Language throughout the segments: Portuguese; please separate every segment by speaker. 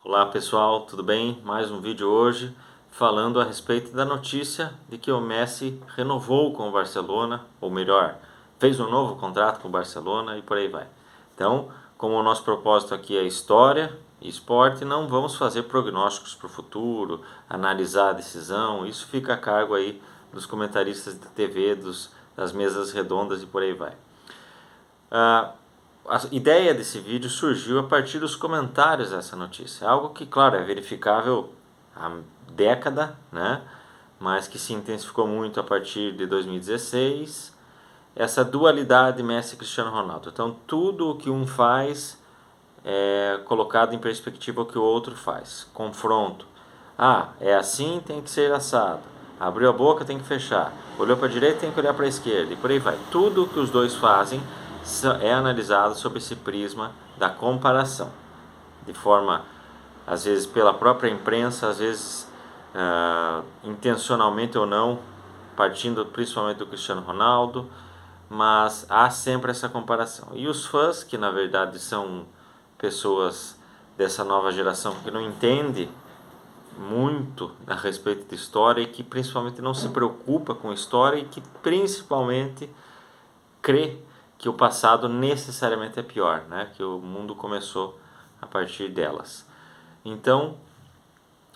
Speaker 1: Olá pessoal, tudo bem? Mais um vídeo hoje falando a respeito da notícia de que o Messi renovou com o Barcelona, ou melhor, fez um novo contrato com o Barcelona e por aí vai. Então, como o nosso propósito aqui é história e esporte, não vamos fazer prognósticos para o futuro, analisar a decisão, isso fica a cargo aí dos comentaristas de TV, das mesas redondas e por aí vai. A ideia desse vídeo surgiu a partir dos comentários dessa notícia, algo que, claro, é verificável há década, né? Mas que se intensificou muito a partir de 2016, essa dualidade Messi e Cristiano Ronaldo. Então, tudo o que um faz é colocado em perspectiva o que o outro faz. Confronto. Ah, é assim, tem que ser assado. Abriu a boca, tem que fechar. Olhou para a direita, tem que olhar para a esquerda. E por aí vai. Tudo o que os dois fazem é analisado sob esse prisma da comparação. De forma, às vezes pela própria imprensa, às vezes intencionalmente ou não, partindo principalmente do Cristiano Ronaldo, mas há sempre essa comparação. E os fãs, que na verdade são pessoas dessa nova geração que não entende muito a respeito de história e que principalmente não se preocupa com história e que principalmente crê que o passado necessariamente é pior, né? Que o mundo começou a partir delas. Então,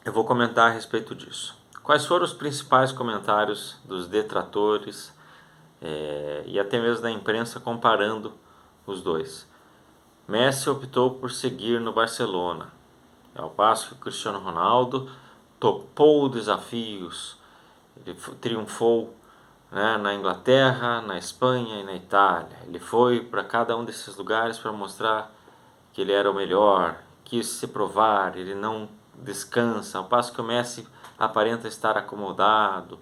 Speaker 1: eu vou comentar a respeito disso. Quais foram os principais comentários dos detratores e até mesmo da imprensa comparando os dois? Messi optou por seguir no Barcelona, ao passo que o Cristiano Ronaldo topou desafios, ele triunfou, né, na Inglaterra, na Espanha e na Itália. Ele foi para cada um desses lugares para mostrar que ele era o melhor, quis se provar, ele não descansa, ao passo que o Messi aparenta estar acomodado,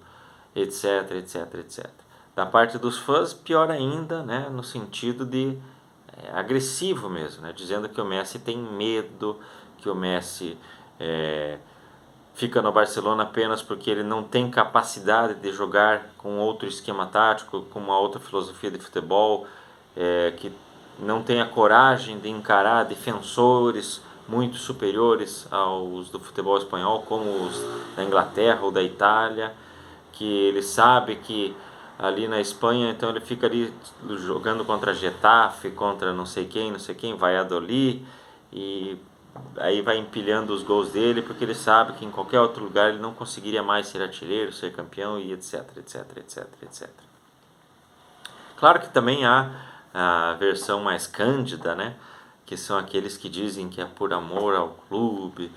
Speaker 1: etc, etc, etc. Da parte dos fãs, pior ainda, né, no sentido de agressivo mesmo, né, dizendo que o Messi tem medo, que o Messi fica no Barcelona apenas porque ele não tem capacidade de jogar com outro esquema tático, com uma outra filosofia de futebol, que não tem a coragem de encarar defensores muito superiores aos do futebol espanhol, como os da Inglaterra ou da Itália, que ele sabe que ali na Espanha, então ele fica ali jogando contra Getafe, contra não sei quem, Valladolid, e aí vai empilhando os gols dele, porque ele sabe que em qualquer outro lugar ele não conseguiria mais ser artilheiro, ser campeão e etc, etc, etc, etc. Claro que também há a versão mais cândida, né? Que são aqueles que dizem que é por amor ao clube,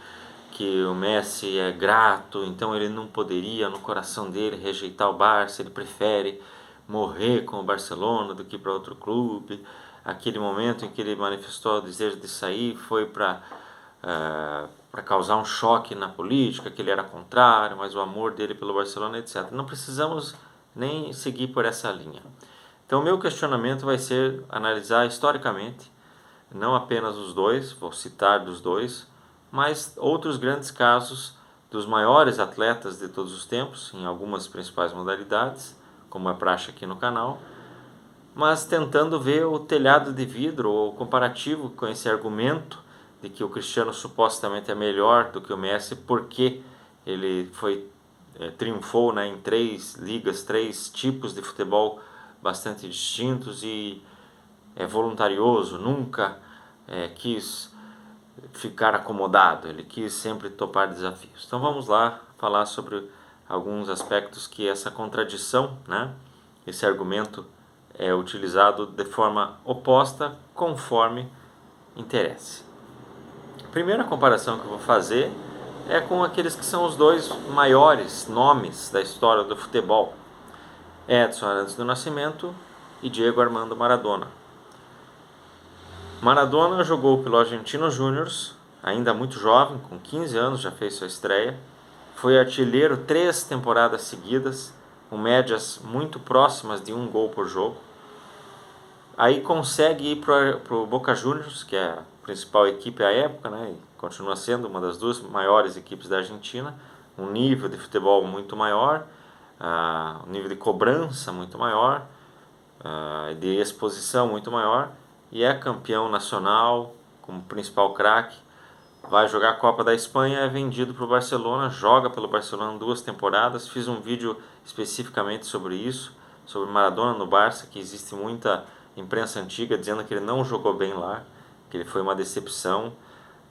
Speaker 1: que o Messi é grato, então ele não poderia no coração dele rejeitar o Barça, ele prefere morrer com o Barcelona do que para outro clube. Aquele momento em que ele manifestou o desejo de sair foi para causar um choque na política, que ele era contrário, mas o amor dele pelo Barcelona, etc. Não precisamos nem seguir por essa linha. Então o meu questionamento vai ser analisar historicamente, não apenas os dois, vou citar dos dois, mas outros grandes casos dos maiores atletas de todos os tempos, em algumas principais modalidades, como é praxe aqui no canal, mas tentando ver o telhado de vidro ou comparativo com esse argumento de que o Cristiano supostamente é melhor do que o Messi porque ele triunfou, né, em 3 ligas, 3 tipos de futebol bastante distintos e é voluntarioso, nunca quis ficar acomodado, ele quis sempre topar desafios. Então vamos lá falar sobre alguns aspectos que essa contradição, né, esse argumento é utilizado de forma oposta conforme interesse. A primeira comparação que eu vou fazer é com aqueles que são os dois maiores nomes da história do futebol, Edson Arantes do Nascimento e Diego Armando Maradona. Maradona jogou pelo Argentino Júnior, ainda muito jovem, com 15 anos já fez sua estreia. Foi artilheiro 3 temporadas seguidas, com médias muito próximas de 1 gol por jogo. Aí consegue ir para o Boca Juniors, que é a principal equipe à época, né, e continua sendo uma das 2 maiores equipes da Argentina, um nível de futebol muito maior, um nível de cobrança muito maior, de exposição muito maior, e é campeão nacional como principal craque, vai jogar a Copa da Espanha, é vendido para o Barcelona, joga pelo Barcelona 2 temporadas. Fiz um vídeo especificamente sobre isso, sobre Maradona no Barça, que existe muita imprensa antiga dizendo que ele não jogou bem lá, que ele foi uma decepção.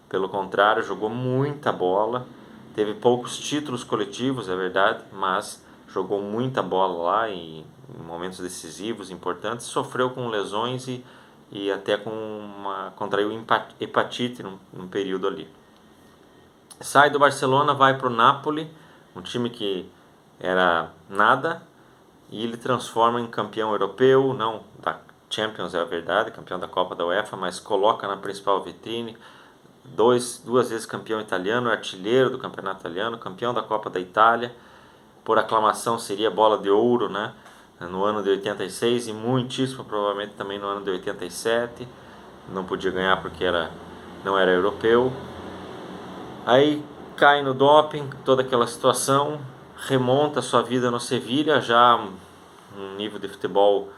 Speaker 1: Pelo contrário, jogou muita bola, teve poucos títulos coletivos, é verdade, mas jogou muita bola lá em momentos decisivos, importantes, sofreu com lesões e até contraiu hepatite num período ali. Sai do Barcelona, vai para o Napoli, um time que era nada, e ele transforma em campeão europeu, não da Champions, é a verdade, campeão da Copa da UEFA, mas coloca na principal vitrine. Duas vezes campeão italiano, artilheiro do campeonato italiano, campeão da Copa da Itália, por aclamação seria bola de ouro, né, no ano de 86 e muitíssimo provavelmente também no ano de 87. Não podia ganhar porque não era europeu. Aí cai no doping, toda aquela situação, remonta a sua vida no Sevilha, já um nível de futebol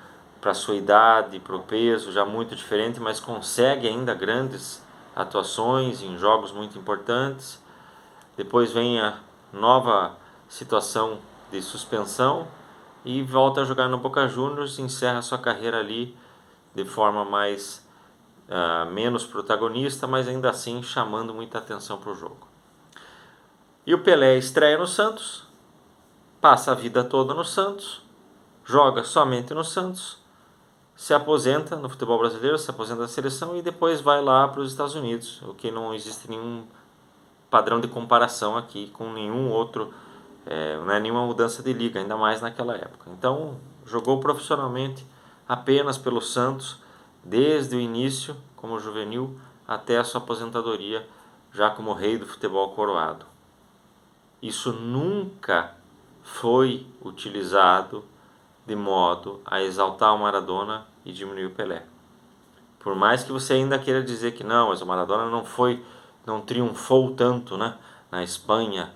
Speaker 1: para a sua idade, para o peso, já muito diferente, mas consegue ainda grandes atuações em jogos muito importantes. Depois vem a nova situação de suspensão e volta a jogar no Boca Juniors, encerra sua carreira ali de forma menos protagonista, mas ainda assim chamando muita atenção para o jogo. E o Pelé estreia no Santos, passa a vida toda no Santos, joga somente no Santos, se aposenta no futebol brasileiro, se aposenta da seleção e depois vai lá para os Estados Unidos, o que não existe nenhum padrão de comparação aqui com nenhum outro, não é nenhuma mudança de liga, ainda mais naquela época. Então jogou profissionalmente apenas pelo Santos, desde o início como juvenil até a sua aposentadoria, já como rei do futebol coroado. Isso nunca foi utilizado de modo a exaltar o Maradona e diminuir o Pelé. Por mais que você ainda queira dizer que não, mas o Maradona não triunfou tanto, né, na Espanha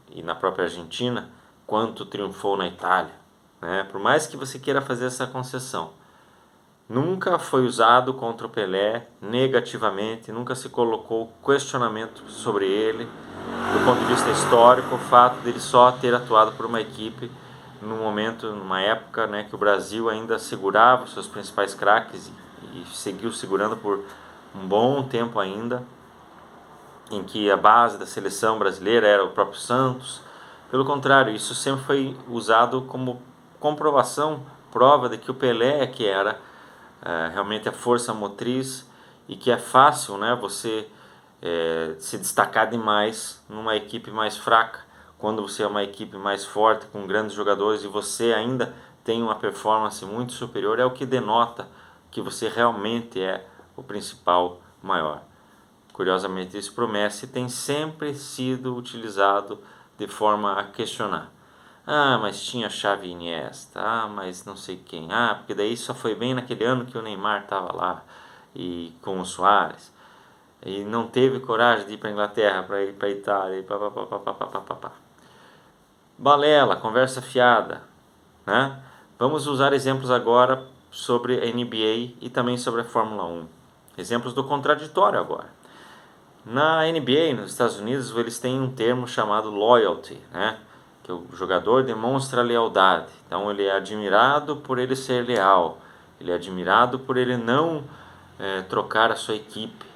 Speaker 1: e na própria Argentina quanto triunfou na Itália, né? Por mais que você queira fazer essa concessão, nunca foi usado contra o Pelé negativamente, nunca se colocou questionamento sobre ele. Do ponto de vista histórico, o fato dele só ter atuado por uma equipe num momento, numa época, né, que o Brasil ainda segurava os seus principais craques e seguiu segurando por um bom tempo ainda, em que a base da seleção brasileira era o próprio Santos. Pelo contrário, isso sempre foi usado como comprovação, prova de que o Pelé que era realmente a força motriz e que é fácil, né, você se destacar demais numa equipe mais fraca, quando você é uma equipe mais forte, com grandes jogadores e você ainda tem uma performance muito superior, é o que denota que você realmente é o principal maior. Curiosamente, isso pro Messi tem sempre sido utilizado de forma a questionar. Ah, mas tinha Xavi e Iniesta, mas não sei quem, porque daí só foi bem naquele ano que o Neymar estava lá e com o Suárez e não teve coragem de ir para a Inglaterra, para ir para a Itália e papapá. Balela, conversa fiada, né? Vamos usar exemplos agora sobre a NBA e também sobre a Fórmula 1. Exemplos do contraditório agora. Na NBA, nos Estados Unidos, eles têm um termo chamado loyalty, né? Que o jogador demonstra lealdade. Então ele é admirado por ele ser leal, ele é admirado por ele não trocar a sua equipe.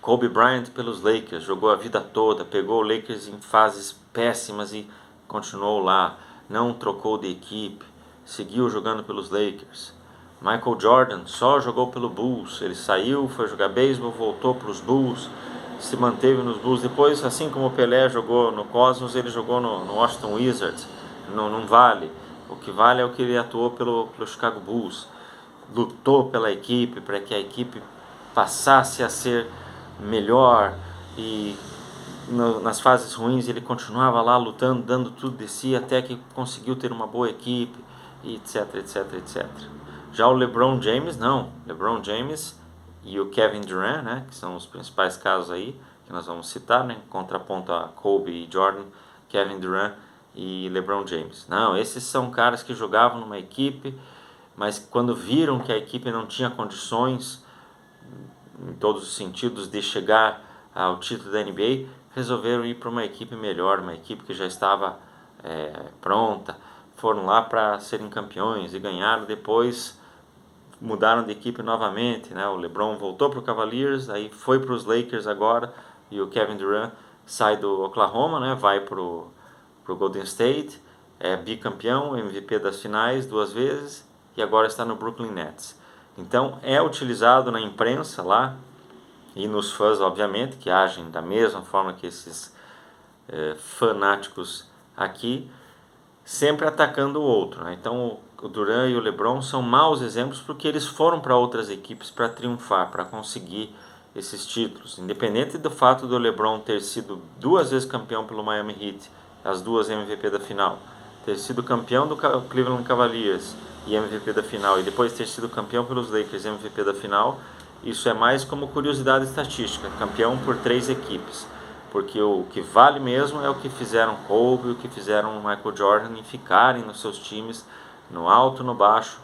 Speaker 1: Kobe Bryant pelos Lakers, jogou a vida toda, pegou o Lakers em fases péssimas e continuou lá, não trocou de equipe, seguiu jogando pelos Lakers. Michael Jordan só jogou pelo Bulls, ele saiu, foi jogar beisebol, voltou para os Bulls, se manteve nos Bulls. Depois, assim como o Pelé jogou no Cosmos, ele jogou no Washington Wizards, não vale. O que vale é o que ele atuou pelo Chicago Bulls, lutou pela equipe, para que a equipe passasse a ser melhor e nas fases ruins ele continuava lá lutando, dando tudo de si até que conseguiu ter uma boa equipe, etc, etc, etc. Já o LeBron James não, LeBron James e o Kevin Durant, né, que são os principais casos aí que nós vamos citar, né, contraponto a Kobe e Jordan, Kevin Durant e LeBron James. Não, esses são caras que jogavam numa equipe, mas quando viram que a equipe não tinha condições em todos os sentidos de chegar ao título da NBA, resolveram ir para uma equipe melhor, uma equipe que já estava pronta, foram lá para serem campeões e ganharam. Depois mudaram de equipe novamente, né? O LeBron voltou para o Cavaliers, aí foi para os Lakers agora, e o Kevin Durant sai do Oklahoma, né? Vai para o Golden State, é bicampeão, MVP das finais 2 vezes, e agora está no Brooklyn Nets. Então é utilizado na imprensa lá, e nos fãs, obviamente, que agem da mesma forma que esses fanáticos aqui, sempre atacando o outro, né? Então o Durant e o LeBron são maus exemplos porque eles foram para outras equipes para triunfar, para conseguir esses títulos. Independente do fato do LeBron ter sido 2 vezes campeão pelo Miami Heat, as 2 MVP da final, ter sido campeão do Cleveland Cavaliers e MVP da final, e depois ter sido campeão pelos Lakers e MVP da final, isso é mais como curiosidade estatística, campeão por 3 equipes. Porque o que vale mesmo é o que fizeram Kobe, o que fizeram Michael Jordan, em ficarem nos seus times, no alto, no baixo,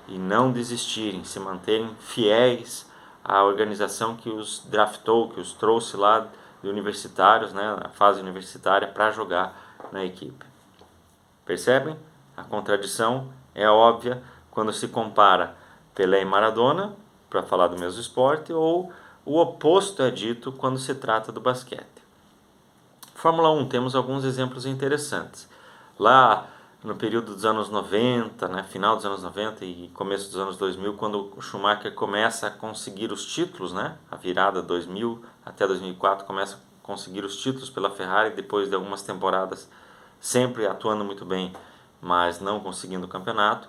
Speaker 1: e não desistirem, se manterem fiéis à organização que os draftou, que os trouxe lá de universitários, né, na fase universitária, para jogar na equipe. Percebem? A contradição é óbvia quando se compara Pelé e Maradona, para falar do mesmo esporte, ou o oposto é dito quando se trata do basquete. Fórmula 1, temos alguns exemplos interessantes. Lá no período dos anos 90, né, final dos anos 90 e começo dos anos 2000, quando o Schumacher começa a conseguir os títulos, né, a virada 2000 até 2004, começa a conseguir os títulos pela Ferrari, depois de algumas temporadas sempre atuando muito bem, mas não conseguindo o campeonato,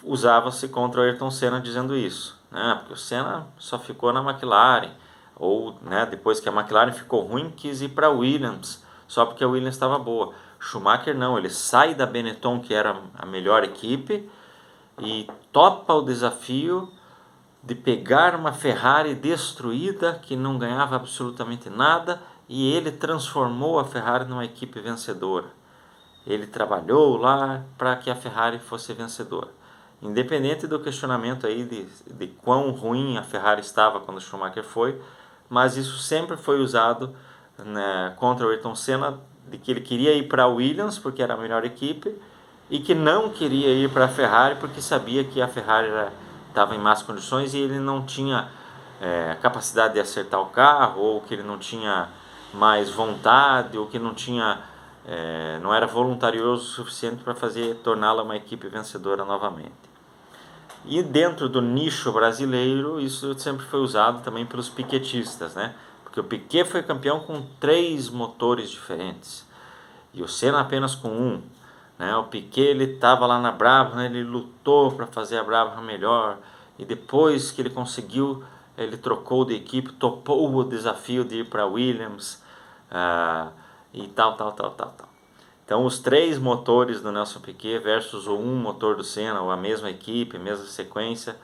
Speaker 1: usava-se contra o Ayrton Senna dizendo isso, né, porque o Senna só ficou na McLaren, ou né, depois que a McLaren ficou ruim, quis ir para a Williams, só porque a Williams estava boa. Schumacher não, ele sai da Benetton, que era a melhor equipe, e topa o desafio de pegar uma Ferrari destruída, que não ganhava absolutamente nada, e ele transformou a Ferrari numa equipe vencedora. Ele trabalhou lá para que a Ferrari fosse vencedora. Independente do questionamento aí de quão ruim a Ferrari estava quando o Schumacher foi, mas isso sempre foi usado, né, contra o Ayrton Senna, de que ele queria ir para a Williams porque era a melhor equipe e que não queria ir para a Ferrari porque sabia que a Ferrari estava em más condições e ele não tinha capacidade de acertar o carro, ou que ele não tinha mais vontade, ou que não tinha não era voluntarioso o suficiente para torná-la uma equipe vencedora novamente. E dentro do nicho brasileiro, isso sempre foi usado também pelos piquetistas, né? Porque o Piquet foi campeão com 3 motores diferentes e o Senna apenas com um, né? O Piquet, ele estava lá na Brabham, ele lutou para fazer a Brabham melhor, e depois que ele conseguiu, ele trocou de equipe, topou o desafio de ir para a Williams, e tal. Então, os 3 motores do Nelson Piquet versus o 1 motor do Senna, ou a mesma equipe, a mesma sequência,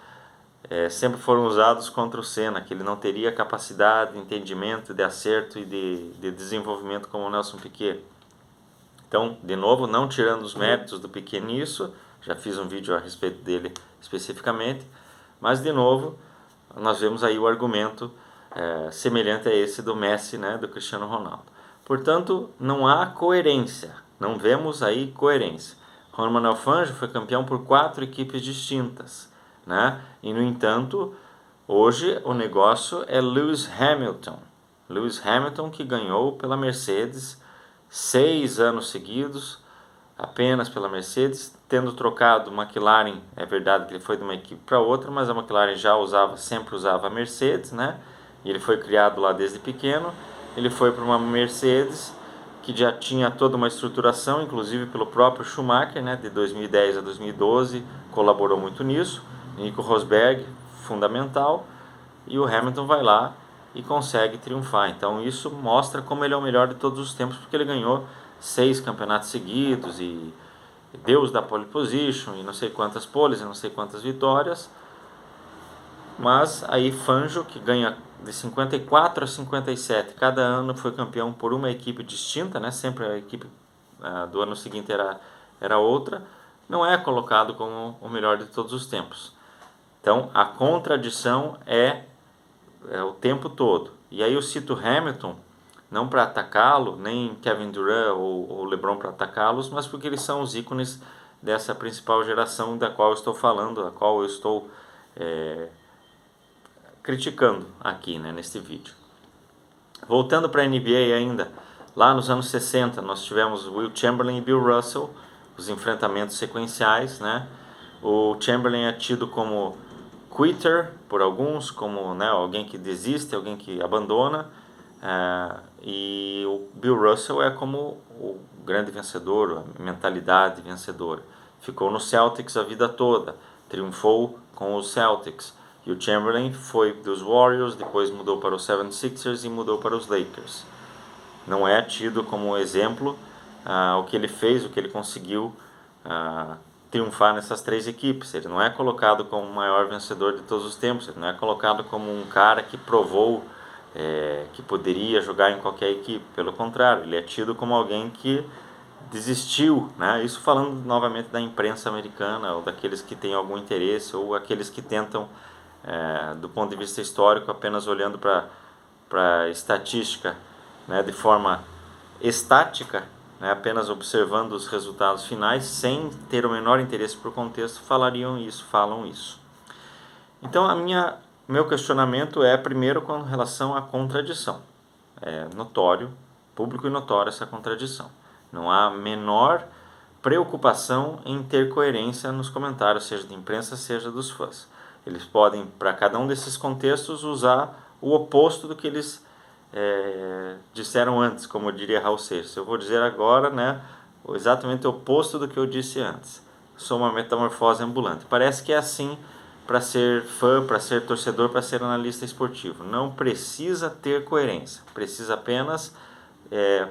Speaker 1: sempre foram usados contra o Senna, que ele não teria capacidade de entendimento, de acerto e de desenvolvimento como o Nelson Piquet. Então, de novo, não tirando os méritos do Piquet nisso, já fiz um vídeo a respeito dele especificamente, mas de novo, nós vemos aí o argumento semelhante a esse do Messi, né, do Cristiano Ronaldo. Portanto, não há coerência, não vemos aí coerência. Romain Alfangio foi campeão por 4 equipes distintas, né? E no entanto, hoje o negócio é Lewis Hamilton. Lewis Hamilton, que ganhou pela Mercedes 6 anos seguidos, apenas pela Mercedes, tendo trocado McLaren. É verdade que ele foi de uma equipe para outra, mas a McLaren sempre usava a Mercedes, né? E ele foi criado lá desde pequeno. Ele foi para uma Mercedes que já tinha toda uma estruturação, inclusive pelo próprio Schumacher, né? De 2010 a 2012, colaborou muito nisso. Nico Rosberg, fundamental, e o Hamilton vai lá e consegue triunfar. Então isso mostra como ele é o melhor de todos os tempos, porque ele ganhou 6 campeonatos seguidos e Deus da pole position, e não sei quantas poles, e não sei quantas vitórias. Mas aí Fangio, que ganha de 54 a 57, cada ano foi campeão por uma equipe distinta, né? Sempre a equipe do ano seguinte era outra, não é colocado como o melhor de todos os tempos. Então a contradição é o tempo todo. E aí eu cito Hamilton, não para atacá-lo, nem Kevin Durant ou LeBron para atacá-los, mas porque eles são os ícones dessa principal geração da qual eu estou falando, a qual eu estou criticando aqui, né, neste vídeo. Voltando para a NBA ainda, lá nos anos 60 nós tivemos Will Chamberlain e Bill Russell, os enfrentamentos sequenciais, né? O Chamberlain é tido como quitter por alguns, como, né, alguém que desiste, alguém que abandona, e o Bill Russell é como o grande vencedor, a mentalidade vencedora. Ficou no Celtics a vida toda, triunfou com os Celtics. E o Chamberlain foi dos Warriors, depois mudou para os 76ers e mudou para os Lakers. Não é tido como exemplo o que ele fez, o que ele conseguiu triunfar nessas três equipes. Ele não é colocado como o maior vencedor de todos os tempos, ele não é colocado como um cara que provou que poderia jogar em qualquer equipe. Pelo contrário, ele é tido como alguém que desistiu, né? Isso falando novamente da imprensa americana, ou daqueles que têm algum interesse, ou aqueles que tentam, do ponto de vista histórico, apenas olhando para a estatística, né, de forma estática, né, apenas observando os resultados finais, sem ter o menor interesse por contexto, falam isso. Então, meu questionamento é, primeiro, com relação à contradição. É notório, público e notório essa contradição. Não há a menor preocupação em ter coerência nos comentários, seja de imprensa, seja dos fãs. Eles podem, para cada um desses contextos, usar o oposto do que eles disseram antes, como eu diria Raul Seixas. Eu vou dizer agora, né, exatamente o oposto do que eu disse antes. Sou uma metamorfose ambulante. Parece que é assim para ser fã, para ser torcedor, para ser analista esportivo. Não precisa ter coerência, precisa apenas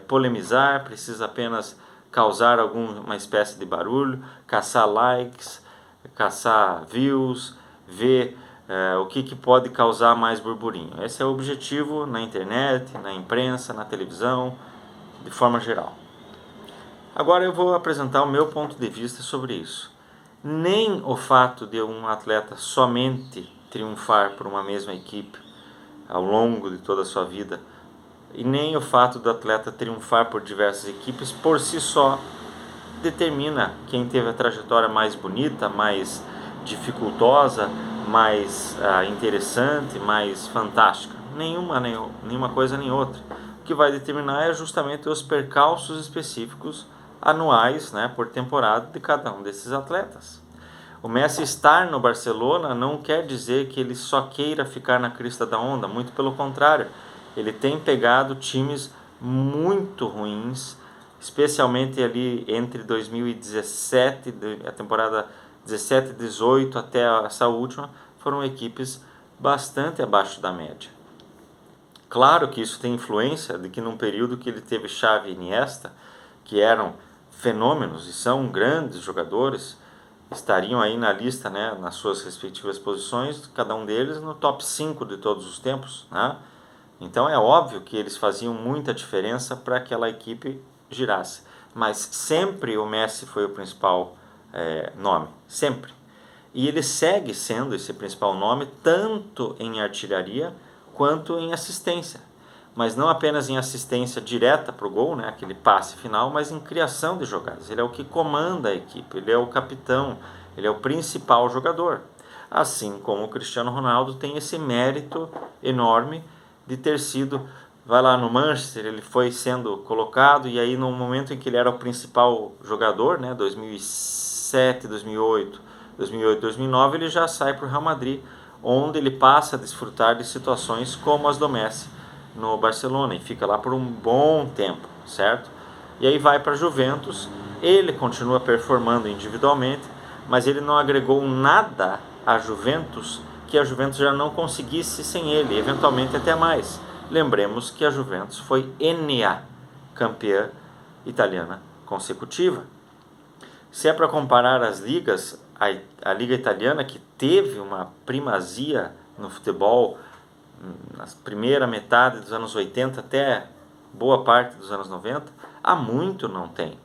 Speaker 1: polemizar, precisa apenas causar alguma espécie de barulho, caçar likes, caçar views, ver o que pode causar mais burburinho. Esse é o objetivo na internet, na imprensa, na televisão, de forma geral. Agora eu vou apresentar o meu ponto de vista sobre isso. Nem o fato de um atleta somente triunfar por uma mesma equipe ao longo de toda a sua vida, e nem o fato do atleta triunfar por diversas equipes por si só determina quem teve a trajetória mais bonita, mais dificultosa, mais interessante, mais fantástica. Nenhuma coisa nem outra. O que vai determinar é justamente os percalços específicos anuais, né, por temporada de cada um desses atletas. O Messi estar no Barcelona não quer dizer que ele só queira ficar na crista da onda, muito pelo contrário. Ele tem pegado times muito ruins, especialmente ali entre 2017, a temporada 17 e 18 até essa última, foram equipes bastante abaixo da média. Claro que isso tem influência de que num período que ele teve Xavi e Iniesta, que eram fenômenos e são grandes jogadores, estariam aí na lista, né, nas suas respectivas posições, cada um deles no top 5 de todos os tempos, né? Então é óbvio que eles faziam muita diferença para aquela equipe girasse, mas sempre o Messi foi o principal nome, sempre. E ele segue sendo esse principal nome tanto em artilharia quanto em assistência, mas não apenas em assistência direta para o gol, né, aquele passe final, mas em criação de jogadas. Ele é o que comanda a equipe, ele é o capitão, ele é o principal jogador. Assim como o Cristiano Ronaldo tem esse mérito enorme de ter sido, vai lá no Manchester, ele foi sendo colocado, e aí no momento em que ele era o principal jogador, né, 2007, 2008, 2009, ele já sai para o Real Madrid, onde ele passa a desfrutar de situações como as do Messi no Barcelona, e fica lá por um bom tempo, certo? E aí vai para a Juventus, ele continua performando individualmente, mas ele não agregou nada à Juventus que a Juventus já não conseguisse sem ele, eventualmente até mais. Lembremos que a Juventus foi NA, campeã italiana consecutiva. Se é para comparar as ligas, a Liga Italiana, que teve uma primazia no futebol na primeira metade dos anos 80 até boa parte dos anos 90, há muito não tem.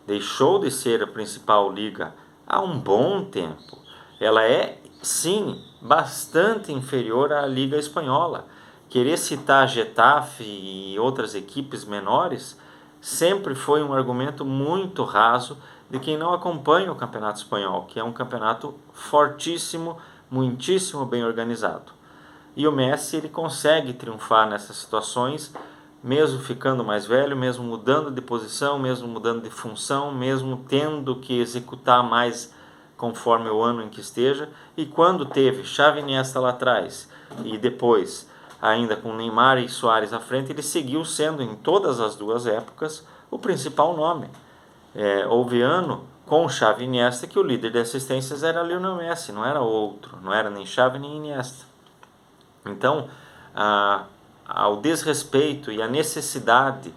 Speaker 1: Deixou de ser a principal liga há um bom tempo. Ela é, sim, bastante inferior à Liga Espanhola. Querer citar Getafe e outras equipes menores sempre foi um argumento muito raso de quem não acompanha o Campeonato Espanhol, que é um campeonato fortíssimo, muitíssimo bem organizado. E o Messi ele consegue triunfar nessas situações, mesmo ficando mais velho, mesmo mudando de posição, mesmo mudando de função, mesmo tendo que executar mais conforme o ano em que esteja. E quando teve Xavi e Iniesta lá atrás e depois ainda com Neymar e Suárez à frente, ele seguiu sendo em todas as duas épocas o principal nome. Houve ano com Xavi e Iniesta que o líder de assistências era Lionel Messi, não era outro, não era nem Xavi nem Iniesta. Então, ao desrespeito e a necessidade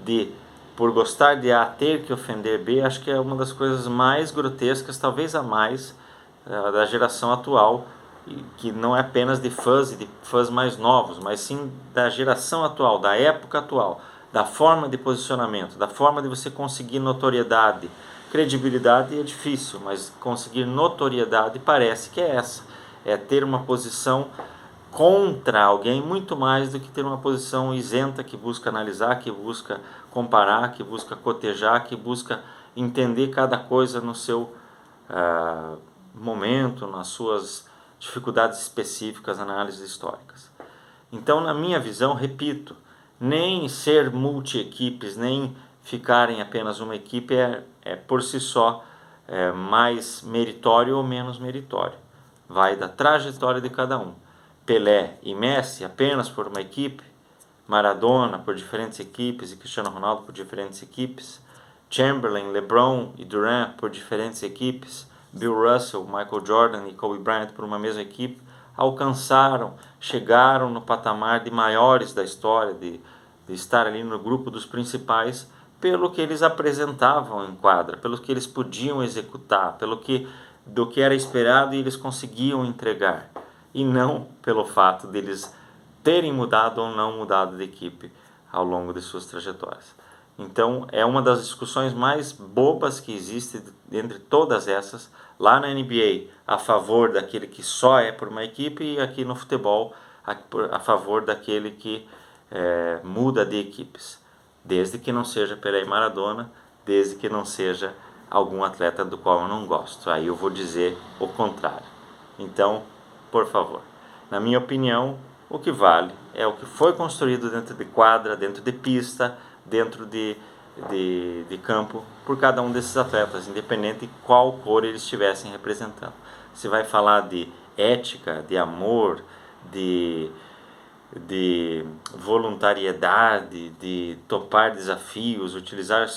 Speaker 1: de, por gostar de A, ter que ofender B, acho que é uma das coisas mais grotescas, talvez a mais, da geração atual, que não é apenas de fãs e de fãs mais novos, mas sim da geração atual, da época atual, da forma de posicionamento, da forma de você conseguir notoriedade. Credibilidade é difícil, mas conseguir notoriedade parece que é essa, é ter uma posição contra alguém muito mais do que ter uma posição isenta que busca analisar, que busca comparar, que busca cotejar, que busca entender cada coisa no seu momento, nas suas dificuldades específicas, análises históricas. Então, na minha visão, repito, nem ser multi-equipes, nem ficar em apenas uma equipe é por si só mais meritório ou menos meritório. Vai da trajetória de cada um. Pelé e Messi apenas por uma equipe, Maradona por diferentes equipes e Cristiano Ronaldo por diferentes equipes, Chamberlain, LeBron e Durant por diferentes equipes, Bill Russell, Michael Jordan e Kobe Bryant por uma mesma equipe, chegaram no patamar de maiores da história, de estar ali no grupo dos principais, pelo que eles apresentavam em quadra, pelo que eles podiam executar, do que era esperado e eles conseguiam entregar, e não pelo fato deles terem mudado ou não mudado de equipe ao longo de suas trajetórias. Então é uma das discussões mais bobas que existe entre todas essas, lá na NBA a favor daquele que só é por uma equipe e aqui no futebol a favor daquele que muda de equipes, desde que não seja Pelé e Maradona, desde que não seja algum atleta do qual eu não gosto. Aí eu vou dizer o contrário. Então, por favor, na minha opinião, o que vale é o que foi construído dentro de quadra, dentro de pista, dentro de campo, por cada um desses atletas, independente de qual cor eles estivessem representando. Se vai falar de ética, de amor, de voluntariedade, de topar desafios, utilizar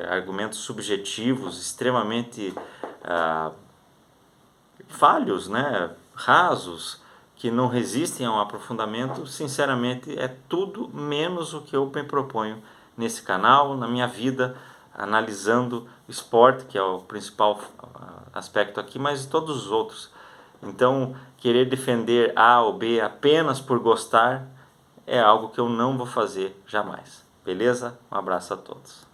Speaker 1: argumentos subjetivos extremamente falhos, né? Rasos, que não resistem a um aprofundamento, sinceramente é tudo menos o que eu me proponho nesse canal, na minha vida, analisando esporte, que é o principal aspecto aqui, mas todos os outros. Então, querer defender A ou B apenas por gostar é algo que eu não vou fazer jamais. Beleza? Um abraço a todos.